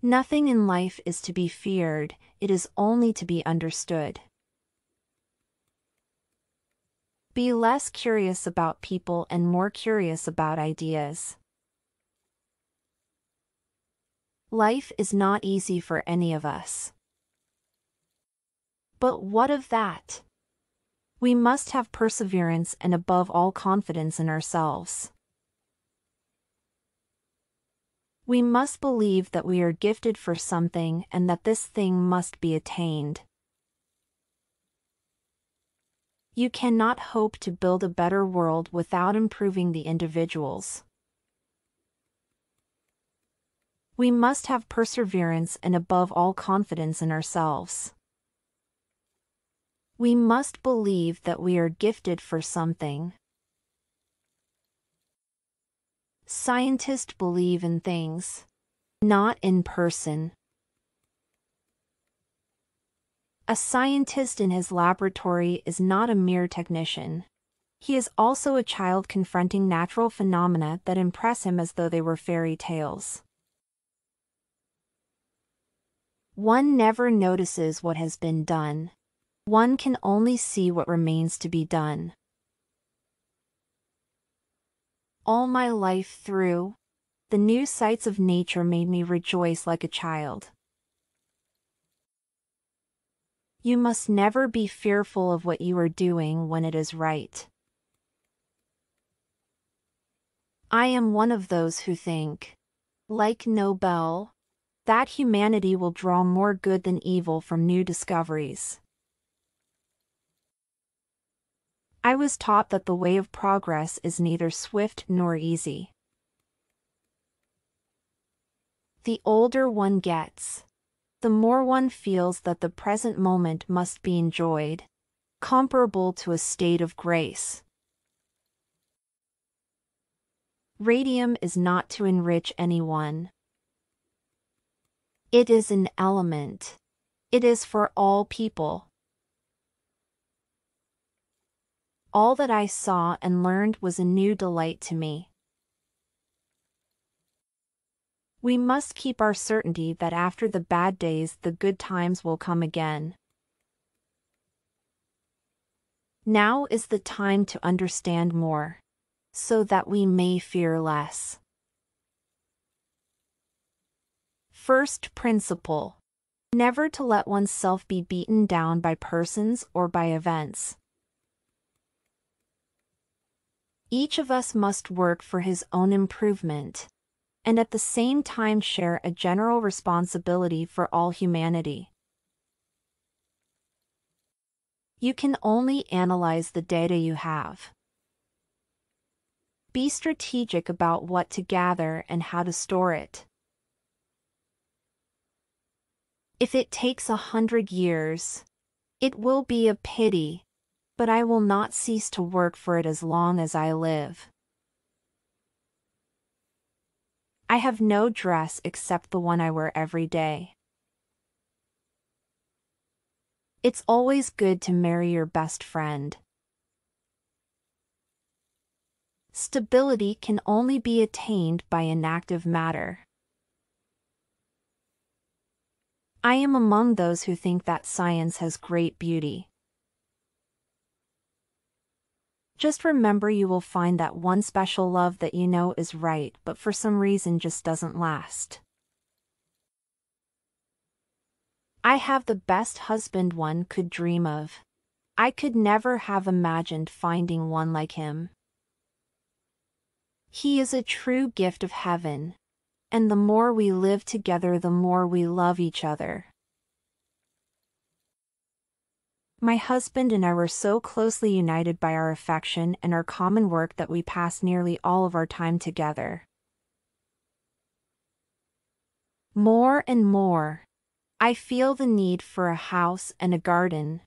Nothing in life is to be feared, it is only to be understood. Be less curious about people and more curious about ideas. Life is not easy for any of us. But what of that? We must have perseverance and above all confidence in ourselves. We must believe that we are gifted for something and that this thing must be attained. You cannot hope to build a better world without improving the individuals. We must have perseverance and above all confidence in ourselves. We must believe that we are gifted for something. Scientists believe in things, not in person. A scientist in his laboratory is not a mere technician. He is also a child confronting natural phenomena that impress him as though they were fairy tales. One never notices what has been done. One can only see what remains to be done. All my life through, the new sights of nature made me rejoice like a child. You must never be fearful of what you are doing when it is right. I am one of those who think, like Nobel, that humanity will draw more good than evil from new discoveries. I was taught that the way of progress is neither swift nor easy. The older one gets, the more one feels that the present moment must be enjoyed, comparable to a state of grace. Radium is not to enrich anyone. It is an element. It is for all people. All that I saw and learned was a new delight to me. We must keep our certainty that after the bad days the good times will come again. Now is the time to understand more, so that we may fear less. First principle: never to let oneself be beaten down by persons or by events. Each of us must work for his own improvement, and at the same time share a general responsibility for all humanity. You can only analyze the data you have. Be strategic about what to gather and how to store it. If it takes 100 years, it will be a pity, but I will not cease to work for it as long as I live. I have no dress except the one I wear every day. It's always good to marry your best friend. Stability can only be attained by inactive matter. I am among those who think that science has great beauty. Just remember you will find that one special love that you know is right but for some reason just doesn't last. I have the best husband one could dream of. I could never have imagined finding one like him. He is a true gift of heaven, and the more we live together the more we love each other. My husband and I were so closely united by our affection and our common work that we pass nearly all of our time together. More and more, I feel the need for a house and a garden,